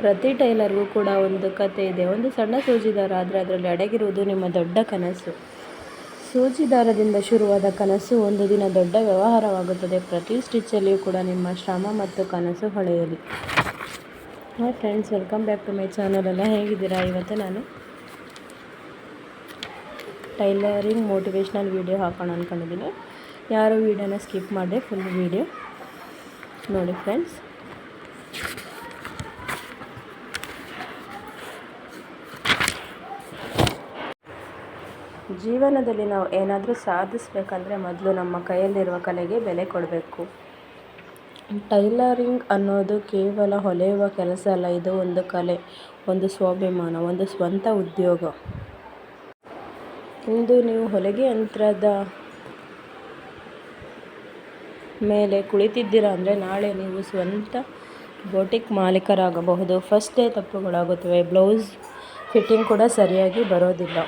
ಪ್ರತಿ ಟೈಲರ್ಗೂ ಕೂಡ ಒಂದು ಕತೆ ಇದೆ. ಒಂದು ಸಣ್ಣ ಸೂಜಿದಾರ ಆದರೆ ಅದರಲ್ಲಿ ಅಡಗಿರುವುದು ನಿಮ್ಮ ದೊಡ್ಡ ಕನಸು. ಸೂಜಿದಾರದಿಂದ ಶುರುವಾದ ಕನಸು ಒಂದು ದಿನ ದೊಡ್ಡ ವ್ಯವಹಾರವಾಗುತ್ತದೆ. ಪ್ರತಿ ಸ್ಟಿಚ್ಚಲ್ಲಿಯೂ ಕೂಡ ನಿಮ್ಮ ಶ್ರಮ ಮತ್ತು ಕನಸು ಹೊಳೆಯಲಿ. Hi friends, welcome back to my channel. ಎಲ್ಲ ಹೇಗಿದ್ದೀರಾ? ಇವತ್ತು ನಾನು ಟೈಲರಿಂಗ್ ಮೋಟಿವೇಶ್ನಲ್ ವೀಡಿಯೋ ಹಾಕೋಣ ಅಂದ್ಕೊಂಡಿದ್ದೀನಿ. ಯಾರು ವೀಡಿಯೋನ ಸ್ಕಿಪ್ ಮಾಡಿದೆ ಫುಲ್ ವೀಡಿಯೋ ನೋಡಿ ಫ್ರೆಂಡ್ಸ್. ಜೀವನದಲ್ಲಿ ನಾವು ಏನಾದರೂ ಸಾಧಿಸಬೇಕಂದ್ರೆ ಮೊದಲು ನಮ್ಮ ಕೈಯಲ್ಲಿರುವ ಕಲೆಗೆ ಬೆಲೆ ಕೊಡಬೇಕು. ಟೈಲರಿಂಗ್ ಅನ್ನೋದು ಕೇವಲ ಹೊಲೆಯುವ ಕೆಲಸ ಅಲ್ಲ, ಇದು ಒಂದು ಕಲೆ, ಒಂದು ಸ್ವಾಭಿಮಾನ, ಒಂದು ಸ್ವಂತ ಉದ್ಯೋಗ. ಇಂದು ನೀವು ಹೊಲಿಗೆ ಯಂತ್ರದ ಮೇಲೆ ಕುಳಿತಿದ್ದೀರಾ ಅಂದರೆ ನಾಳೆ ನೀವು ಸ್ವಂತ ಬೊಟಿಕ್ ಮಾಲೀಕರಾಗಬಹುದು. ಫಸ್ಟ್ ಡೇ ತಪ್ಪುಗಳಾಗುತ್ತವೆ, ಬ್ಲೌಸ್ ಫಿಟ್ಟಿಂಗ್ ಕೂಡ ಸರಿಯಾಗಿ ಬರೋದಿಲ್ಲ,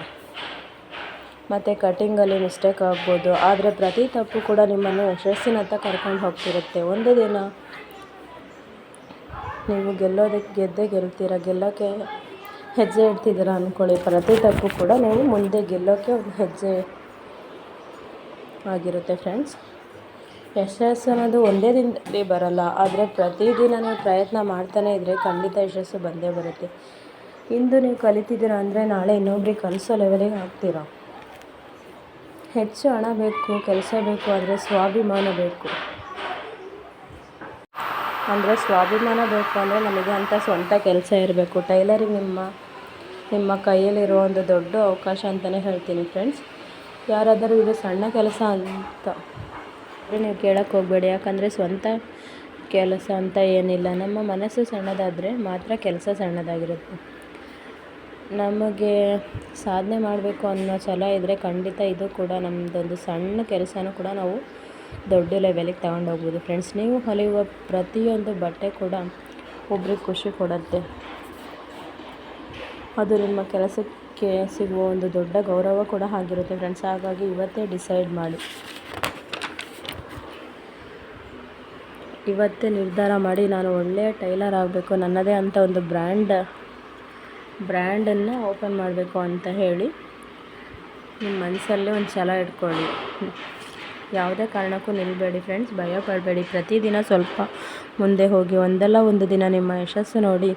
ಮತ್ತು ಕಟಿಂಗಲ್ಲಿ ಮಿಸ್ಟೇಕ್ ಆಗ್ಬೋದು. ಆದರೆ ಪ್ರತಿ ತಪ್ಪು ಕೂಡ ನಿಮ್ಮನ್ನು ಯಶಸ್ಸಿನತ್ತ ಕರ್ಕೊಂಡು ಹೋಗ್ತಿರುತ್ತೆ. ಒಂದು ದಿನ ನೀವು ಗೆದ್ದೇ ಗೆಲ್ತೀರ. ಗೆಲ್ಲೋಕ್ಕೆ ಹೆಜ್ಜೆ ಇಡ್ತಿದ್ದೀರ ಅಂದ್ಕೊಳ್ಳಿ. ಪ್ರತಿ ತಪ್ಪು ಕೂಡ ನೀವು ಮುಂದೆ ಗೆಲ್ಲೋಕ್ಕೆ ಒಂದು ಹೆಜ್ಜೆ ಆಗಿರುತ್ತೆ ಫ್ರೆಂಡ್ಸ್. ಯಶಸ್ಸು ಅನ್ನೋದು ಒಂದೇ ದಿನದಲ್ಲಿ ಬರಲ್ಲ, ಆದರೆ ಪ್ರತಿದಿನ ನೀವು ಪ್ರಯತ್ನ ಮಾಡ್ತಾನೆ ಇದ್ದರೆ ಖಂಡಿತ ಯಶಸ್ಸು ಬಂದೇ ಬರುತ್ತೆ. ಇಂದು ನೀವು ಕಲಿತಿದ್ದೀರ ಅಂದರೆ ನಾಳೆ ಇನ್ನೊಬ್ರಿಗೆ ಕಲಿಸೋ ಲೆವೆಲಿಗೆ ಆಗ್ತೀರ. ಹೆಚ್ಚು ಹಣ ಬೇಕು, ಕೆಲಸ ಬೇಕು, ಆದರೆ ಸ್ವಾಭಿಮಾನ ಬೇಕು. ಸ್ವಾಭಿಮಾನ ಬೇಕು ಅಂದರೆ ನಮಗೆ ಅಂತ ಸ್ವಂತ ಕೆಲಸ ಇರಬೇಕು. ಟೈಲರಿಂಗ್ ನಿಮ್ಮ ಕೈಯಲ್ಲಿರೋ ಒಂದು ದೊಡ್ಡ ಅವಕಾಶ ಅಂತಲೇ ಹೇಳ್ತೀನಿ ಫ್ರೆಂಡ್ಸ್. ಯಾರಾದರೂ ಇದು ಸಣ್ಣ ಕೆಲಸ ಅಂತ ನೀವು ಕೇಳಕ್ಕೆ ಹೋಗಬೇಡಿ, ಯಾಕಂದರೆ ಸ್ವಂತ ಕೆಲಸ ಅಂತ ಏನಿಲ್ಲ. ನಮ್ಮ ಮನಸ್ಸು ಸಣ್ಣದಾದರೆ ಮಾತ್ರ ಕೆಲಸ ಸಣ್ಣದಾಗಿರುತ್ತೆ. ನಮಗೆ ಸಾಧನೆ ಮಾಡಬೇಕು ಅನ್ನೋ ಛಲ ಇದ್ದರೆ ಖಂಡಿತ ಇದು ಕೂಡ ನಮ್ಮದೊಂದು ಸಣ್ಣ ಕೆಲಸನೂ ಕೂಡ ನಾವು ದೊಡ್ಡ ಲೆವೆಲಿಗೆ ತಗೊಂಡೋಗ್ಬೋದು ಫ್ರೆಂಡ್ಸ್. ನೀವು ಹೊಲಿಯುವ ಪ್ರತಿಯೊಂದು ಬಟ್ಟೆ ಕೂಡ ಒಬ್ರಿಗೆ ಖುಷಿ ಕೊಡುತ್ತೆ. ಅದು ನಿಮ್ಮ ಕೆಲಸಕ್ಕೆ ಸಿಗುವ ಒಂದು ದೊಡ್ಡ ಗೌರವ ಕೂಡ ಆಗಿರುತ್ತೆ ಫ್ರೆಂಡ್ಸ್. ಹಾಗಾಗಿ ಇವತ್ತೇ ಡಿಸೈಡ್ ಮಾಡಿ, ಇವತ್ತೇ ನಿರ್ಧಾರ ಮಾಡಿ ನಾನು ಒಳ್ಳೆಯ ಟೈಲರ್ ಆಗಬೇಕು, ನನ್ನದೇ ಅಂತ ಒಂದು ಬ್ರ್ಯಾಂಡನ್ನು ಓಪನ್ ಮಾಡಬೇಕು ಅಂತ ಹೇಳಿ ನಿಮ್ಮ ಮನಸ್ಸಲ್ಲೇ ಒಂದು ಛಲ ಇಟ್ಕೊಳ್ಳಿ. ಯಾವುದೇ ಕಾರಣಕ್ಕೂ ನಿಲ್ಲಬೇಡಿ ಫ್ರೆಂಡ್ಸ್, ಭಯ ಪಡಬೇಡಿ. ಪ್ರತಿದಿನ ಸ್ವಲ್ಪ ಮುಂದೆ ಹೋಗಿ. ಒಂದಲ್ಲ ಒಂದು ದಿನ ನಿಮ್ಮ ಯಶಸ್ಸು ನೋಡಿ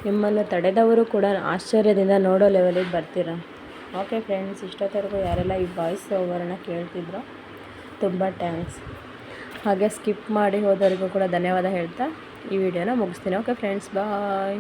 ನಿಮ್ಮನ್ನು ತಡೆದವರು ಕೂಡ ಆಶ್ಚರ್ಯದಿಂದ ನೋಡೋ ಲೆವೆಲಿಗೆ ಬರ್ತೀರ. ಓಕೆ ಫ್ರೆಂಡ್ಸ್, ಇಷ್ಟೊತ್ತವರೆಗೂ ಯಾರೆಲ್ಲ ಈ ವಾಯ್ಸ್ ಓವರನ್ನು ಕೇಳ್ತಿದ್ರೋ ತುಂಬ ಥ್ಯಾಂಕ್ಸ್. ಹಾಗೆ ಸ್ಕಿಪ್ ಮಾಡಿ ಹೋದವರಿಗೂ ಕೂಡ ಧನ್ಯವಾದ ಹೇಳ್ತಾ ಈ ವಿಡಿಯೋನ ಮುಗಿಸ್ತೀನಿ. ಓಕೆ ಫ್ರೆಂಡ್ಸ್, ಬಾಯ್.